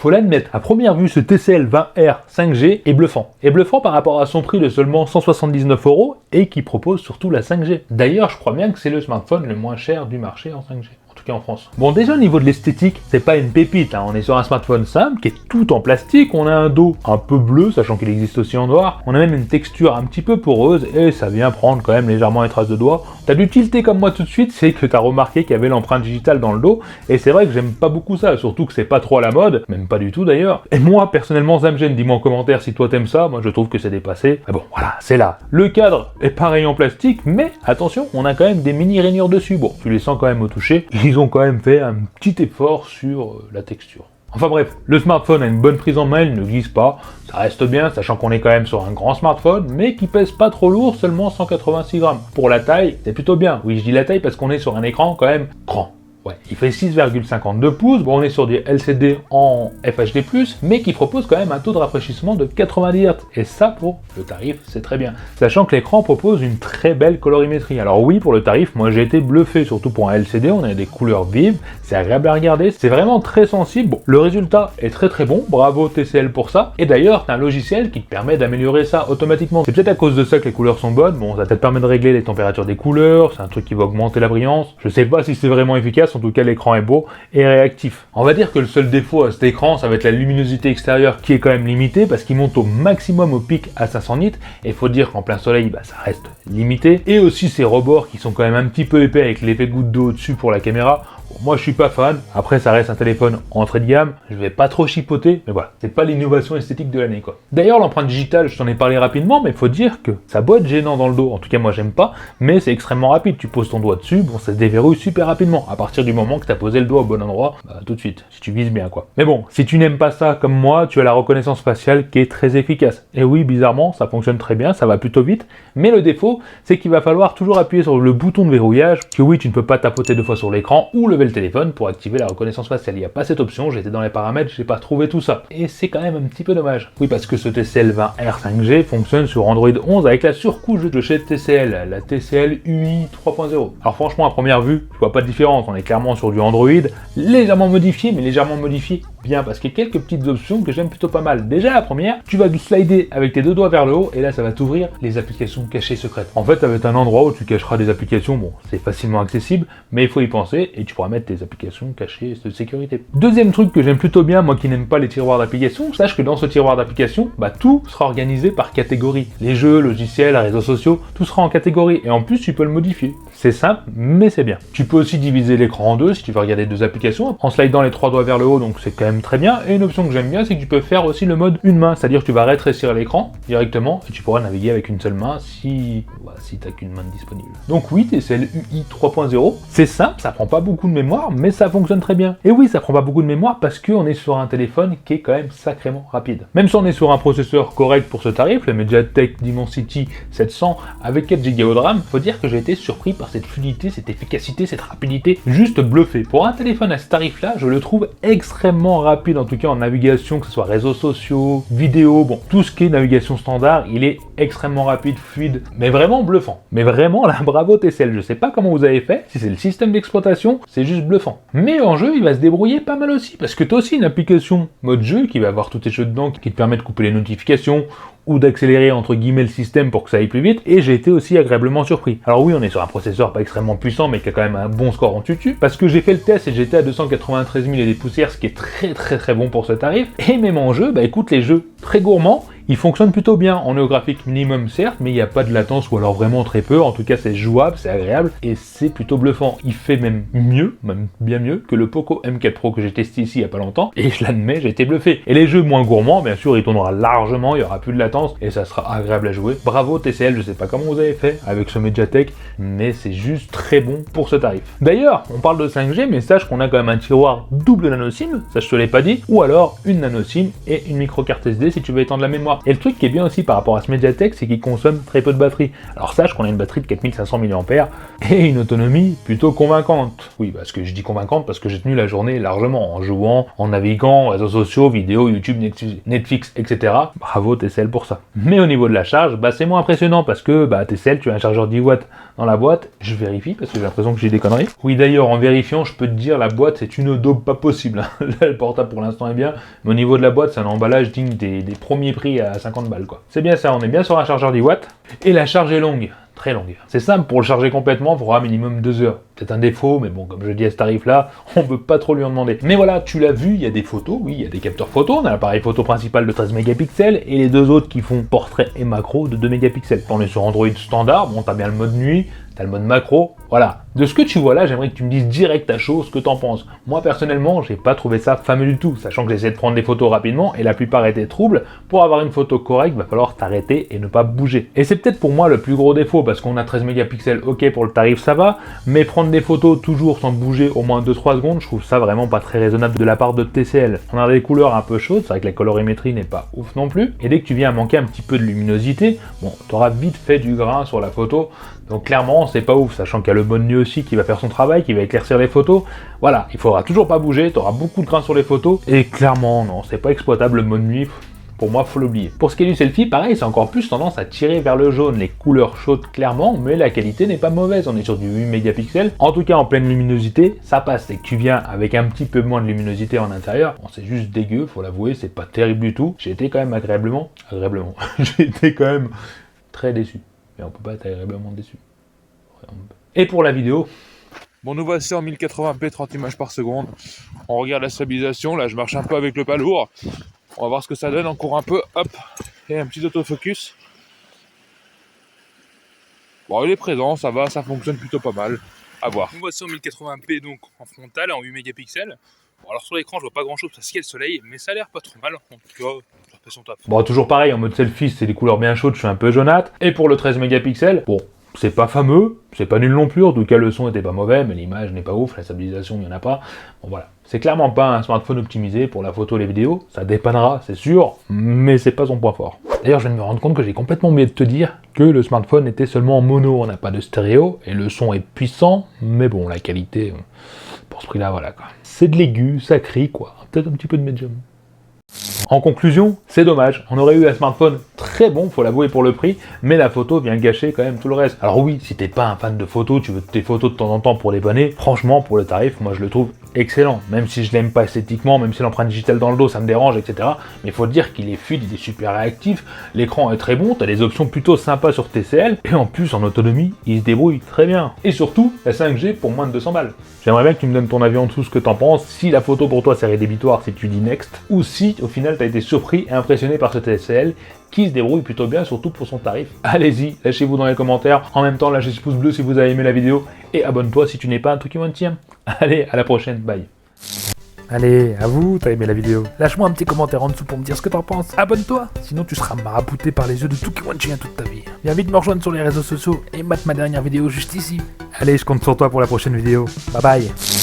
Faut l'admettre, à première vue, ce TCL 20R 5G est bluffant. Et bluffant par rapport à son prix de seulement 179 € et qui propose surtout la 5G. D'ailleurs, je crois bien que c'est le smartphone le moins cher du marché en 5G. En France. Bon, déjà au niveau de l'esthétique, c'est pas une pépite, hein. On est sur un smartphone simple qui est tout en plastique, on a un dos un peu bleu, sachant qu'il existe aussi en noir, on a même une texture un petit peu poreuse et ça vient prendre quand même légèrement les traces de doigts. T'as dû tilter comme moi tout de suite, c'est que t'as remarqué qu'il y avait l'empreinte digitale dans le dos, et c'est vrai que j'aime pas beaucoup ça, surtout que c'est pas trop à la mode, même pas du tout d'ailleurs. Et moi, personnellement, ça me gêne, dis-moi en commentaire si toi t'aimes ça, moi je trouve que c'est dépassé. Mais bon, voilà, c'est là. Le cadre est pareil en plastique, mais attention, on a quand même des mini rainures dessus. Bon, tu les sens quand même au toucher, ils ont quand même fait un petit effort sur la texture. Enfin bref, le smartphone a une bonne prise en main, il ne glisse pas, ça reste bien, sachant qu'on est quand même sur un grand smartphone, mais qui pèse pas trop lourd, seulement 186 grammes. Pour la taille, c'est plutôt bien. Oui, je dis la taille parce qu'on est sur un écran quand même grand. Ouais, il fait 6,52 pouces, bon on est sur des LCD en FHD+, mais qui propose quand même un taux de rafraîchissement de 90 Hz, et ça pour le tarif c'est très bien. Sachant que l'écran propose une très belle colorimétrie. Alors oui, pour le tarif, moi j'ai été bluffé, surtout pour un LCD, on a des couleurs vives, c'est agréable à regarder, c'est vraiment très sensible. Bon, le résultat est très bon, bravo TCL pour ça, et d'ailleurs t'as un logiciel qui te permet d'améliorer ça automatiquement. C'est peut-être à cause de ça que les couleurs sont bonnes, bon ça te permet de régler les températures des couleurs, c'est un truc qui va augmenter la brillance, je sais pas si c'est vraiment efficace, en tout cas l'écran est beau et réactif. On va dire que le seul défaut à cet écran, ça va être la luminosité extérieure qui est quand même limitée parce qu'il monte au maximum au pic à 500 nits, et il faut dire qu'en plein soleil, ça reste limité. Et aussi ces rebords qui sont quand même un petit peu épais avec l'effet goutte d'eau au-dessus pour la caméra. Bon, moi je suis pas fan, après ça reste un téléphone entrée de gamme, je vais pas trop chipoter, mais voilà, c'est pas l'innovation esthétique de l'année quoi. D'ailleurs l'empreinte digitale, je t'en ai parlé rapidement, mais il faut dire que ça doit être gênant dans le dos, en tout cas moi j'aime pas, mais c'est extrêmement rapide, tu poses ton doigt dessus, bon ça se déverrouille super rapidement, à partir du moment que tu as posé le doigt au bon endroit, tout de suite, si tu vises bien quoi. Mais bon, si tu n'aimes pas ça comme moi, tu as la reconnaissance faciale qui est très efficace. Et oui, bizarrement, ça fonctionne très bien, ça va plutôt vite, mais le défaut, c'est qu'il va falloir toujours appuyer sur le bouton de verrouillage, que oui, tu ne peux pas tapoter 2 fois sur l'écran, ou lever le téléphone pour activer la reconnaissance faciale. Il n'y a pas cette option, j'étais dans les paramètres, j'ai pas trouvé tout ça. Et c'est quand même un petit peu dommage. Oui, parce que ce TCL 20R 5G fonctionne sur Android 11 avec la surcouche de chez TCL, la TCL UI 3.0. Alors franchement, à première vue, je vois pas de différence, on est clairement sur du Android, légèrement modifié, mais légèrement modifié bien, parce qu'il y a quelques petites options que j'aime plutôt pas mal. Déjà, la première, tu vas slider avec tes 2 doigts vers le haut, et là, ça va t'ouvrir les applications cachées secrètes. En fait, ça va être un endroit où tu cacheras des applications, bon, c'est facilement accessible, mais il faut y penser, et tu pourras mettre tes applications cachées de sécurité. Deuxième truc que j'aime plutôt bien, moi qui n'aime pas les tiroirs d'applications, sache que dans ce tiroir d'applications, tout sera organisé par catégorie. Les jeux, logiciels, réseaux sociaux, tout sera en catégorie, et en plus, tu peux le modifier. C'est simple, mais c'est bien. Tu peux aussi diviser l'écran en deux si tu veux regarder 2 applications, en slidant les 3 doigts vers le haut, donc c'est quand même très bien. Et une option que j'aime bien, c'est que tu peux faire aussi le mode une main, c'est-à-dire que tu vas rétrécir l'écran directement, et tu pourras naviguer avec une seule main si t'as qu'une main disponible. Donc oui, TCL UI 3.0, c'est simple, ça prend pas beaucoup de mémoire, mais ça fonctionne très bien. Et oui, ça prend pas beaucoup de mémoire parce qu'on est sur un téléphone qui est quand même sacrément rapide. Même si on est sur un processeur correct pour ce tarif, le MediaTek Dimensity 700 avec 4 Go de RAM, faut dire que j'ai été surpris par cette fluidité, cette efficacité, cette rapidité, juste bluffé. Pour un téléphone à ce tarif-là, je le trouve extrêmement rapide, en tout cas en navigation, que ce soit réseaux sociaux, vidéo, bon, tout ce qui est navigation standard, il est extrêmement rapide, fluide, mais vraiment bluffant. Mais vraiment, là, bravo TCL, je sais pas comment vous avez fait, si c'est le système d'exploitation, c'est juste bluffant. Mais en jeu, il va se débrouiller pas mal aussi, parce que tu as aussi une application mode jeu qui va avoir tous tes jeux dedans, qui te permet de couper les notifications, ou d'accélérer entre guillemets le système pour que ça aille plus vite, et j'ai été aussi agréablement surpris. Alors oui, on est sur un processeur pas extrêmement puissant, mais qui a quand même un bon score en tutu, parce que j'ai fait le test et j'étais à 293 000 et des poussières, ce qui est très bon pour ce tarif, et même en jeu, écoute, les jeux très gourmands, il fonctionne plutôt bien, en néographique minimum certes, mais il n'y a pas de latence ou alors vraiment très peu, en tout cas c'est jouable, c'est agréable, et c'est plutôt bluffant. Il fait même mieux, même bien mieux, que le Poco M4 Pro que j'ai testé ici il n'y a pas longtemps, et je l'admets, j'ai été bluffé. Et les jeux moins gourmands, bien sûr, il tournera largement, il n'y aura plus de latence, et ça sera agréable à jouer. Bravo TCL, je sais pas comment vous avez fait avec ce MediaTek, mais c'est juste très bon pour ce tarif. D'ailleurs, on parle de 5G, mais sache qu'on a quand même un tiroir double nano SIM, ça je te l'ai pas dit, ou alors une nano SIM et une micro carte SD si tu veux étendre la mémoire. Et le truc qui est bien aussi par rapport à ce Mediatek, c'est qu'il consomme très peu de batterie. Alors sache qu'on a une batterie de 4500 mAh et une autonomie plutôt convaincante. Oui, parce que je dis convaincante parce que j'ai tenu la journée largement en jouant, en naviguant, réseaux sociaux, vidéos, YouTube, Netflix, etc. Bravo TCL pour ça. Mais au niveau de la charge, c'est moins impressionnant parce que TCL, tu as un chargeur 10 watts dans la boîte. Je vérifie parce que j'ai l'impression que j'ai des conneries. Oui, d'ailleurs, en vérifiant, je peux te dire, la boîte, c'est une daube pas possible. Là, le portable pour l'instant est bien, mais au niveau de la boîte, c'est un emballage digne des premiers prix à 50 balles, quoi. C'est bien ça, on est bien sur un chargeur 10 watts. Et la charge est longue. Très longue. C'est simple, pour le charger complètement, il faudra minimum 2 heures. C'est un défaut, mais bon, comme je dis à ce tarif-là, on ne peut pas trop lui en demander. Mais voilà, tu l'as vu, il y a des photos, oui, il y a des capteurs photos. On a l'appareil photo principal de 13 mégapixels et les deux autres qui font portrait et macro de 2 mégapixels. On est sur Android standard, bon, t'as bien le mode nuit, t'as le mode macro, voilà. De ce que tu vois là, j'aimerais que tu me dises direct à chaud ce que t'en penses. Moi, personnellement, j'ai pas trouvé ça fameux du tout, sachant que j'essaie de prendre des photos rapidement et la plupart étaient troubles. Pour avoir une photo correcte, va falloir t'arrêter et ne pas bouger. Et c'est peut-être pour moi le plus gros défaut, parce qu'on a 13 mégapixels, ok, pour le tarif, ça va, mais prendre des photos toujours sans bouger au moins 2-3 secondes, je trouve ça vraiment pas très raisonnable de la part de TCL. On a des couleurs un peu chaudes, c'est vrai que la colorimétrie n'est pas ouf non plus, et dès que tu viens à manquer un petit peu de luminosité, bon, t'auras vite fait du grain sur la photo, donc clairement, c'est pas ouf, sachant qu'il y a le mode nuit aussi qui va faire son travail, qui va éclaircir les photos. Voilà, il faudra toujours pas bouger, t'auras beaucoup de grain sur les photos, et clairement, non, c'est pas exploitable le mode nuit. Pour moi, faut l'oublier. Pour ce qui est du selfie, pareil, c'est encore plus tendance à tirer vers le jaune. Les couleurs chaudes, clairement, mais la qualité n'est pas mauvaise. On est sur du 8 mégapixels. En tout cas, en pleine luminosité, ça passe. C'est que tu viens avec un petit peu moins de luminosité en intérieur. Bon, c'est juste dégueu, faut l'avouer, c'est pas terrible du tout. J'ai été quand même agréablement, j'ai été quand même très déçu. Mais on peut pas être agréablement déçu. Et pour la vidéo, bon, nous voici en 1080p, 30 images par seconde. On regarde la stabilisation, là je marche un peu avec le pas lourd. On va voir ce que ça donne, on court un peu, hop, et un petit autofocus. Bon, il est présent, ça va, ça fonctionne plutôt pas mal. À voir. Nous voici en 1080p, donc en frontal, en 8 mégapixels. Bon, alors sur l'écran, je vois pas grand chose parce qu'il y a le soleil, mais ça a l'air pas trop mal. En tout cas, ça fait son taf. Bon, toujours pareil, en mode selfie, c'est des couleurs bien chaudes, je suis un peu jaunâtre. Et pour le 13 mégapixels, bon, c'est pas fameux, c'est pas nul non plus, en tout cas le son était pas mauvais, mais l'image n'est pas ouf, la stabilisation il y en a pas. Bon voilà, c'est clairement pas un smartphone optimisé pour la photo et les vidéos, ça dépannera, c'est sûr, mais c'est pas son point fort. D'ailleurs, je viens de me rendre compte que j'ai complètement oublié de te dire que le smartphone était seulement en mono, on n'a pas de stéréo, et le son est puissant, mais bon, la qualité, pour ce prix-là, voilà quoi. C'est de l'aigu, ça crie quoi, peut-être un petit peu de medium. En conclusion, c'est dommage, on aurait eu un smartphone très bon, faut l'avouer pour le prix, mais la photo vient gâcher quand même tout le reste. Alors oui, si t'es pas un fan de photos, tu veux tes photos de temps en temps pour les bonner, franchement pour le tarif, moi je le trouve excellent, même si je l'aime pas esthétiquement, même si l'empreinte digitale dans le dos ça me dérange, etc. Mais faut dire qu'il est fluide, il est super réactif, l'écran est très bon, t'as des options plutôt sympas sur TCL, et en plus en autonomie, il se débrouille très bien. Et surtout, la 5G pour moins de 200 balles. J'aimerais bien que tu me donnes ton avis en dessous, ce que t'en penses, si la photo pour toi c'est rédhibitoire, si tu dis next, ou si au final t'as été surpris et impressionné par ce TCL, qui se débrouille plutôt bien, surtout pour son tarif. Allez-y, lâchez-vous dans les commentaires. En même temps, lâchez ce pouce bleu si vous avez aimé la vidéo, et abonne-toi si tu n'es pas un truc qui tient. Allez, à la prochaine, bye. Allez, à vous, t'as aimé la vidéo. Lâche-moi un petit commentaire en dessous pour me dire ce que t'en penses. Abonne-toi, sinon tu seras marabouté par les yeux de tout qui tient toute ta vie. Viens vite me rejoindre sur les réseaux sociaux et mate ma dernière vidéo juste ici. Allez, je compte sur toi pour la prochaine vidéo. Bye bye.